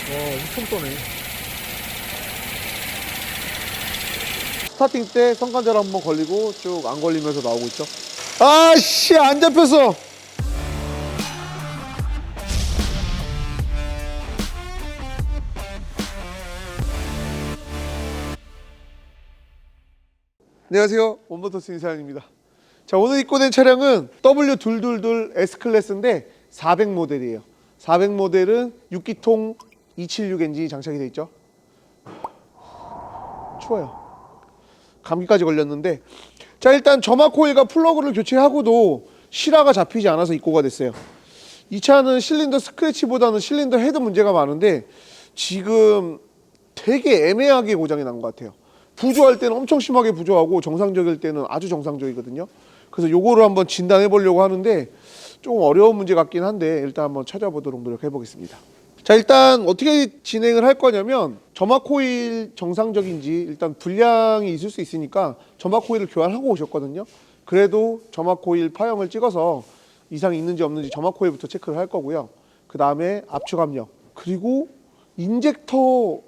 엄청 떠네. 스타팅 때 성관절 한번 걸리고 쭉 안 걸리면서 나오고 있죠. 아씨, 안 잡혔어. 안녕하세요, 원모터스 인사장입니다. 자, 오늘 입고된 차량은 W222 S클래스인데 400 모델이에요. 400 모델은 6기통 276 엔진이 장착이 되어 있죠. 추워요. 감기까지 걸렸는데, 자, 일단 점화 코일과 플러그를 교체하고도 실화가 잡히지 않아서 입고가 됐어요. 이 차는 실린더 스크래치보다는 실린더 헤드 문제가 많은데 지금 되게 애매하게 고장이 난 것 같아요. 부조할 때는 엄청 심하게 부조하고 정상적일 때는 아주 정상적이거든요. 그래서 요거를 한번 진단해 보려고 하는데 조금 어려운 문제 같긴 한데 일단 한번 찾아보도록 노력해 보겠습니다. 자, 일단 어떻게 진행을 할 거냐면 점화 코일 정상적인지 일단 불량이 있을 수 있으니까 점화 코일을 교환하고 오셨거든요. 그래도 점화 코일 파형을 찍어서 이상이 있는지 없는지 점화 코일부터 체크를 할 거고요. 그 다음에 압축 압력, 그리고 인젝터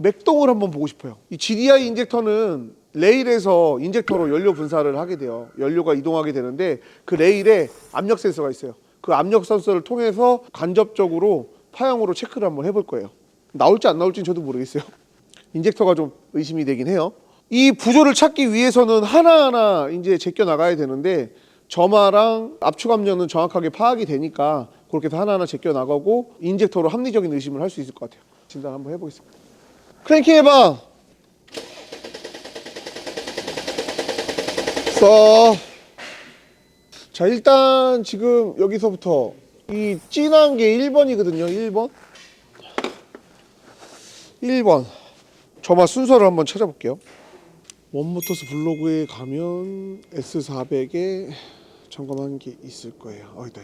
맥동을 한번 보고 싶어요. 이 GDI 인젝터는 레일에서 인젝터로 연료 분사를 하게 돼요. 연료가 이동하게 되는데 그 레일에 압력 센서가 있어요. 그 압력 센서를 통해서 간접적으로 파형으로 체크를 한번 해볼 거예요. 나올지 안 나올지는 저도 모르겠어요. 인젝터가 좀 의심이 되긴 해요. 이 부조를 찾기 위해서는 하나하나 이제 제껴 나가야 되는데 점화랑 압축 압력은 정확하게 파악이 되니까 그렇게 해서 하나하나 제껴 나가고 인젝터로 합리적인 의심을 할 수 있을 것 같아요. 진단 한번 해보겠습니다. 크랭킹 해봐. 써. 자, 일단 지금 여기서부터 이 진한 게 1번이거든요. 1번 점화 순서를 한번 찾아볼게요. 원모터스 블로그에 가면 S400에 점검한 게 있을 거예요. 있다.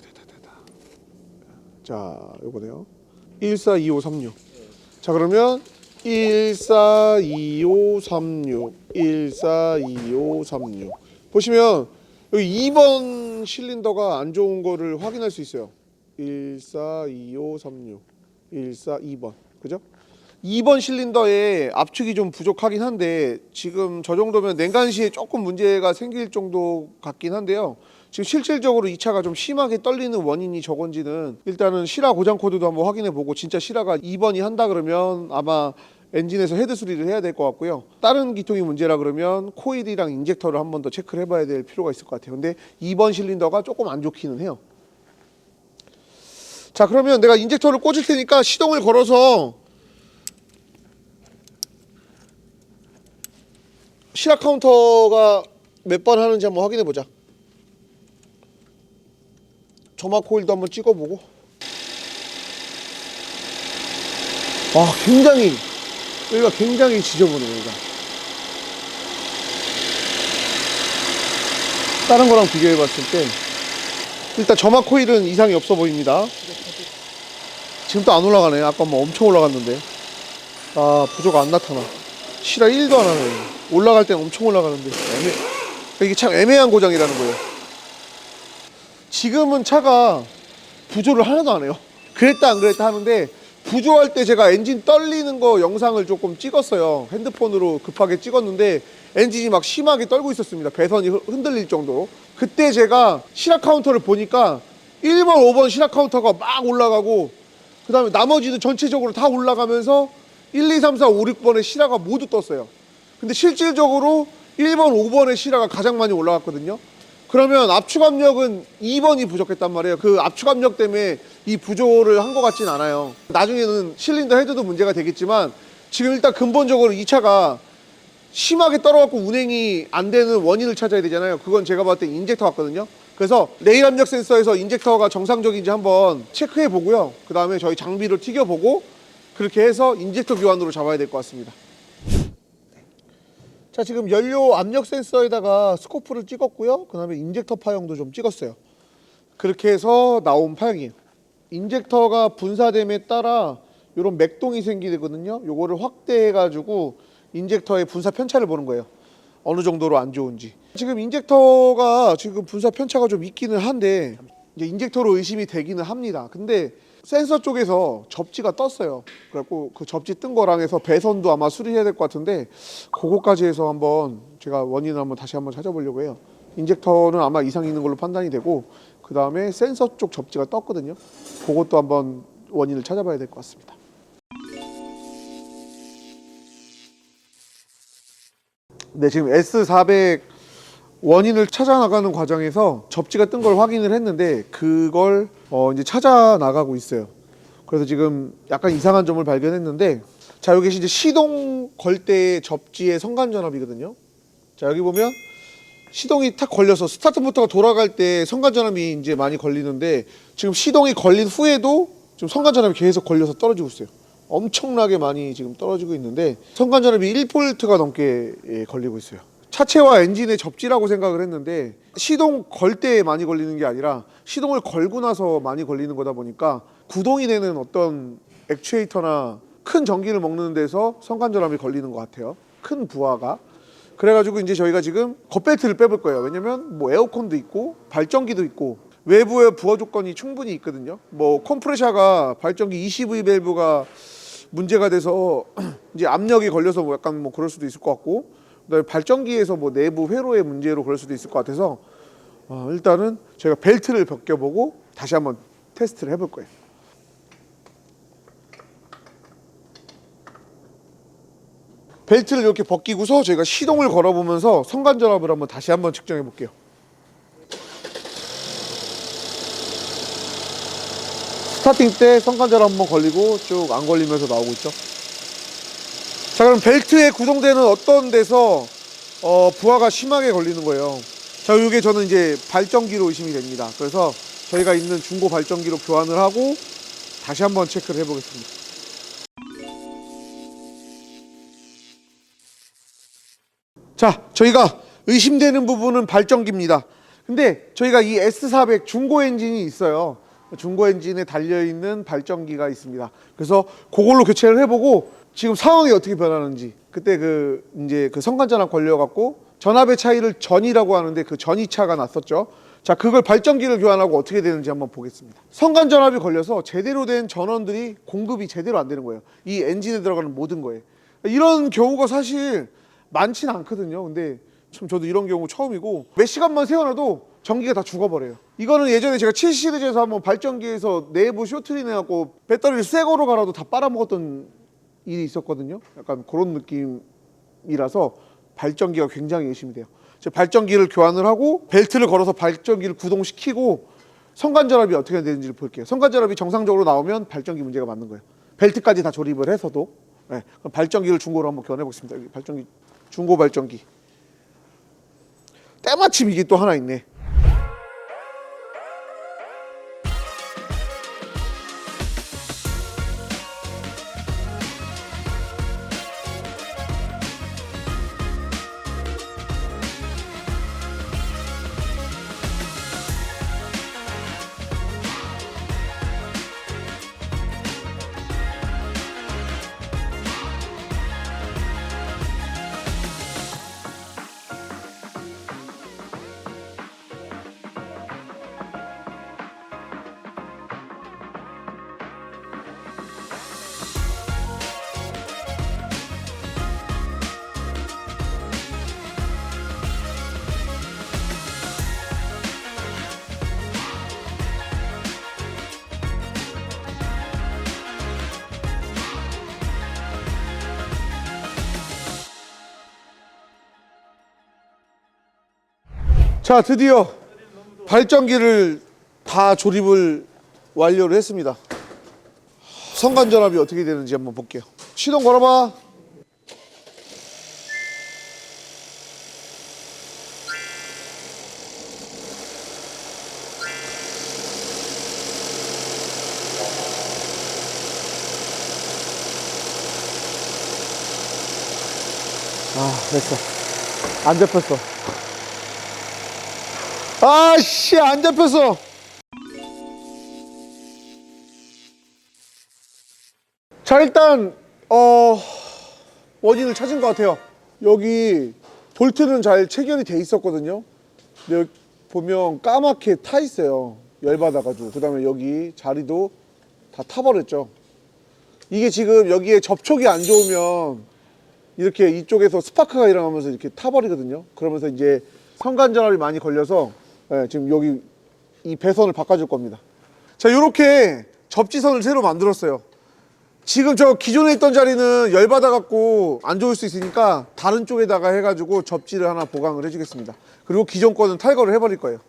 자, 요거네요. 142536. 자, 그러면 142536 보시면 여기 2번 실린더가 안 좋은 거를 확인할 수 있어요. 142536 2번, 그죠? 2번 실린더에 압축이 좀 부족하긴 한데 지금 저 정도면 냉간시에 조금 문제가 생길 정도 같긴 한데요. 지금 실질적으로 이 차가 좀 심하게 떨리는 원인이 저건지는 일단은 실화 고장 코드도 한번 확인해 보고, 진짜 실화가 2번이 한다 그러면 아마 엔진에서 헤드 수리를 해야 될 것 같고요. 다른 기통이 문제라 그러면 코일이랑 인젝터를 한 번 더 체크를 해봐야 될 필요가 있을 것 같아요. 근데 2번 실린더가 조금 안 좋기는 해요. 자, 그러면 내가 인젝터를 꽂을 테니까 시동을 걸어서 실화 카운터가 몇 번 하는지 한번 확인해 보자. 점화 코일도 한번 찍어보고. 여기가 굉장히 지저분해요. 여기가 다른 거랑 비교해 봤을 때 일단 점화 코일은 이상이 없어 보입니다. 지금 또 안 올라가네. 아까 뭐 엄청 올라갔는데. 부조가 안 나타나. 실화 1도 안 하네. 올라갈 땐 엄청 올라가는데 이게 참 애매한 고장이라는 거예요. 지금은 차가 부조를 하나도 안 해요. 그랬다 안 그랬다 하는데 부조할 때 제가 엔진 떨리는 거 영상을 조금 찍었어요. 핸드폰으로 급하게 찍었는데 엔진이 막 심하게 떨고 있었습니다. 배선이 흔들릴 정도로. 그때 제가 실화 카운터를 보니까 1번, 5번 실화 카운터가 막 올라가고 그 다음에 나머지는 전체적으로 다 올라가면서 1, 2, 3, 4, 5, 6번의 실화가 모두 떴어요. 근데 실질적으로 1번, 5번의 실화가 가장 많이 올라갔거든요. 그러면 압축 압력은 2번이 부족했단 말이에요. 그 압축 압력 때문에 이 부조를 한 것 같진 않아요. 나중에는 실린더 헤드도 문제가 되겠지만 지금 일단 근본적으로 이 차가 심하게 떨어갖고 운행이 안 되는 원인을 찾아야 되잖아요. 그건 제가 봤을 때 인젝터 같거든요. 그래서 레일 압력 센서에서 인젝터가 정상적인지 한번 체크해 보고요. 그 다음에 저희 장비를 튀겨보고 그렇게 해서 인젝터 교환으로 잡아야 될 것 같습니다. 자, 지금 연료 압력 센서에다가 스코프를 찍었고요. 그 다음에 인젝터 파형도 좀 찍었어요. 그렇게 해서 나온 파형이에요. 인젝터가 분사됨에 따라 이런 맥동이 생기거든요. 요거를 확대해가지고 인젝터의 분사 편차를 보는 거예요. 어느 정도로 안 좋은지. 지금 인젝터가 지금 분사 편차가 좀 있기는 한데 이제 인젝터로 의심이 되기는 합니다. 근데 센서 쪽에서 접지가 떴어요. 그래갖고 그 접지 뜬 거랑 해서 배선도 아마 수리해야 될 것 같은데 그거까지 해서 한번 제가 원인을 한번 다시 한번 찾아보려고 해요. 인젝터는 아마 이상이 있는 걸로 판단이 되고 그 다음에 센서 쪽 접지가 떴거든요. 그것도 한번 원인을 찾아봐야 될 것 같습니다. 네, 지금 S400 원인을 찾아 나가는 과정에서 접지가 뜬 걸 확인을 했는데 그걸 이제 찾아 나가고 있어요. 그래서 지금 약간 이상한 점을 발견했는데, 자, 여기 이제 시동 걸 때의 접지의 성간 전압이거든요. 자, 여기 보면 시동이 탁 걸려서 스타트 모터가 돌아갈 때 성간 전압이 이제 많이 걸리는데 지금 시동이 걸린 후에도 지금 성간 전압이 계속 걸려서 떨어지고 있어요. 엄청나게 많이 지금 떨어지고 있는데 성간 전압이 1V가 넘게 걸리고 있어요. 차체와 엔진의 접지라고 생각을 했는데 시동 걸 때 많이 걸리는 게 아니라 시동을 걸고 나서 많이 걸리는 거다 보니까 구동이 되는 어떤 액추에이터나 큰 전기를 먹는 데서 성간 전압이 걸리는 것 같아요. 큰 부하가. 그래가지고 이제 저희가 지금 겉벨트를 빼볼 거예요. 왜냐면 뭐 에어컨도 있고 발전기도 있고 외부의 부하 조건이 충분히 있거든요. 뭐 컴프레셔가 발전기 20V 밸브가 문제가 돼서 이제 압력이 걸려서 뭐 약간 뭐 그럴 수도 있을 것 같고, 그다음에 발전기에서 뭐 내부 회로의 문제로 그럴 수도 있을 것 같아서 일단은 저희가 벨트를 벗겨보고 다시 한번 테스트를 해볼 거예요. 벨트를 이렇게 벗기고서 저희가 시동을 걸어보면서 성간 전압을 한번 다시 한번 측정해 볼게요. 스타팅 때 성간 전압 한번 걸리고 쭉 안 걸리면서 나오고 있죠. 자, 그럼 벨트에 구동되는 어떤 데서 부하가 심하게 걸리는 거예요. 자, 이게 저는 이제 발전기로 의심이 됩니다. 그래서 저희가 있는 중고 발전기로 교환을 하고 다시 한번 체크를 해보겠습니다. 자, 저희가 의심되는 부분은 발전기입니다. 근데 저희가 이 S400 중고 엔진이 있어요. 중고 엔진에 달려있는 발전기가 있습니다. 그래서 그걸로 교체를 해보고 지금 상황이 어떻게 변하는지, 그때 이제 성간 전압 걸려갖고 전압의 차이를 전이라고 하는데 그 전이차가 났었죠. 자, 그걸 발전기를 교환하고 어떻게 되는지 한번 보겠습니다. 성간 전압이 걸려서 제대로 된 전원들이 공급이 제대로 안 되는 거예요. 이 엔진에 들어가는 모든 거에. 이런 경우가 사실 많지는 않거든요. 근데 참 저도 이런 경우 처음이고 몇 시간만 세워놔도 전기가 다 죽어버려요. 이거는 예전에 제가 7 시리즈에서 한번 발전기에서 내부 쇼트링 해갖고 배터리를 새 거로 갈아도 다 빨아먹었던 일이 있었거든요. 약간 그런 느낌이라서 발전기가 굉장히 의심이 돼요. 발전기를 교환을 하고 벨트를 걸어서 발전기를 구동시키고 성간 전압이 어떻게 되는지를 볼게요. 성간 전압이 정상적으로 나오면 발전기 문제가 맞는 거예요. 벨트까지 다 조립을 해서도. 네, 그럼 발전기를 중고로 한번 교환해 보겠습니다. 여기 발전기, 중고 발전기. 때마침 이게 또 하나 있네. 자, 드디어 발전기를 다 조립을 완료를 했습니다. 성간 전압이 어떻게 되는지 한번 볼게요. 시동 걸어봐. 됐어. 안 잡혔어. 아씨, 안 잡혔어. 자, 일단 원인을 찾은 것 같아요. 여기 볼트는 잘 체결이 돼 있었거든요. 근데 여기 보면 까맣게 타 있어요. 열받아가지고. 그 다음에 여기 자리도 다 타버렸죠. 이게 지금 여기에 접촉이 안 좋으면 이렇게 이쪽에서 스파크가 일어나면서 이렇게 타버리거든요. 그러면서 이제 성간전압이 많이 걸려서 지금 여기 이 배선을 바꿔줄 겁니다. 자, 이렇게 접지선을 새로 만들었어요. 지금 저 기존에 있던 자리는 열받아 갖고 안 좋을 수 있으니까 다른 쪽에다가 해가지고 접지를 하나 보강을 해주겠습니다. 그리고 기존 거는 탈거를 해버릴 거예요.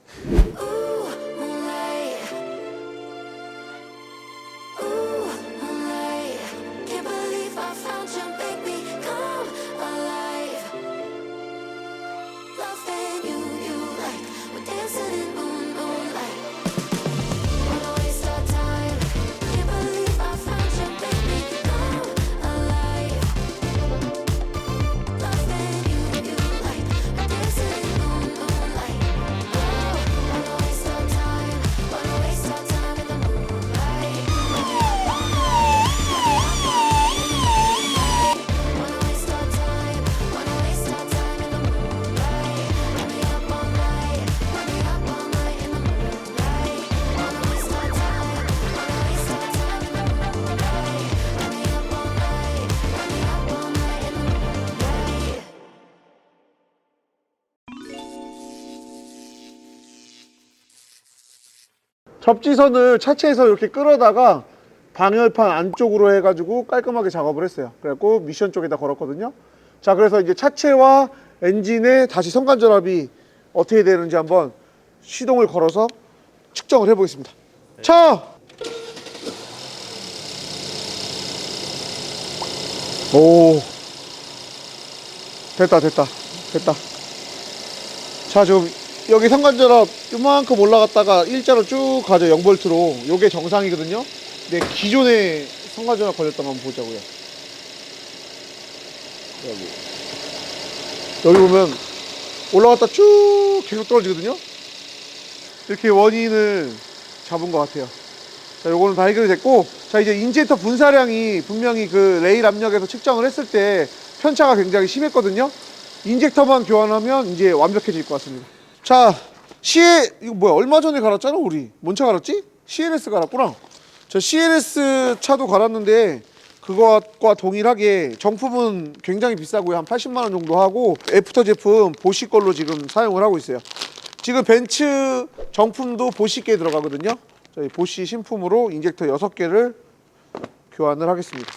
접지선을 차체에서 이렇게 끌어다가 방열판 안쪽으로 해가지고 깔끔하게 작업을 했어요. 그래갖고 미션 쪽에다 걸었거든요. 자, 그래서 이제 차체와 엔진의 다시 성간전압이 어떻게 되는지 한번 시동을 걸어서 측정을 해보겠습니다. 차! 오, 됐다. 자, 지금 여기 성간전압 이만큼 올라갔다가 일자로 쭉 가죠. 0V로. 요게 정상이거든요. 근데 기존에 성간전압 걸렸던 거 한번 보자고요. 여기 보면 올라갔다 쭉 계속 떨어지거든요. 이렇게 원인을 잡은 것 같아요. 자, 요거는 다 해결이 됐고, 자, 이제 인젝터 분사량이 분명히 그 레일 압력에서 측정을 했을 때 편차가 굉장히 심했거든요. 인젝터만 교환하면 이제 완벽해질 것 같습니다. 자, 이거 뭐야? 얼마 전에 갈았잖아, 우리. 뭔 차 갈았지? CLS 갈았구나. 저 CLS 차도 갈았는데 그것과 동일하게 정품은 굉장히 비싸고요. 한 80만 원 정도 하고 애프터 제품 보쉬 걸로 지금 사용을 하고 있어요. 지금 벤츠 정품도 보쉬께 들어가거든요. 저희 보쉬 신품으로 인젝터 6개를 교환을 하겠습니다.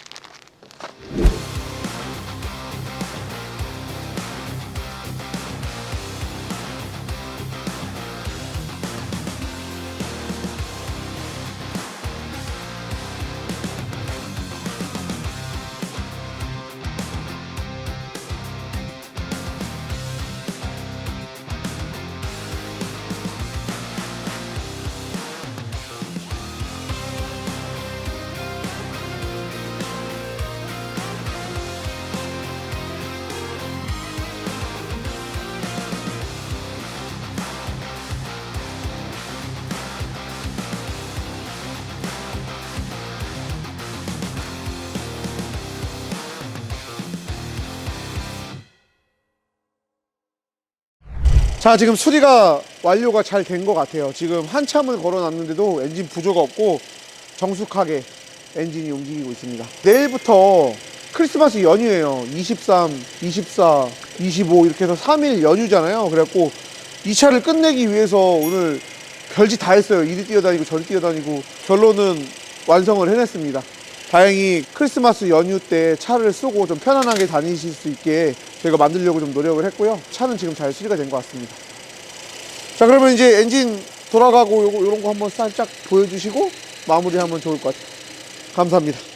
자, 지금 수리가 완료가 잘 된 것 같아요. 지금 한참을 걸어놨는데도 엔진 부조가 없고 정숙하게 엔진이 움직이고 있습니다. 내일부터 크리스마스 연휴예요. 23, 24, 25 이렇게 해서 3일 연휴잖아요. 그래갖고 이 차를 끝내기 위해서 오늘 별짓 다 했어요. 이리 뛰어다니고 저리 뛰어다니고 결론은 완성을 해냈습니다. 다행히 크리스마스 연휴 때 차를 쓰고 좀 편안하게 다니실 수 있게 저희가 만들려고 좀 노력을 했고요. 차는 지금 잘 수리가 된 것 같습니다. 자, 그러면 이제 엔진 돌아가고 요런 거 한번 살짝 보여주시고 마무리하면 좋을 것 같아요. 감사합니다.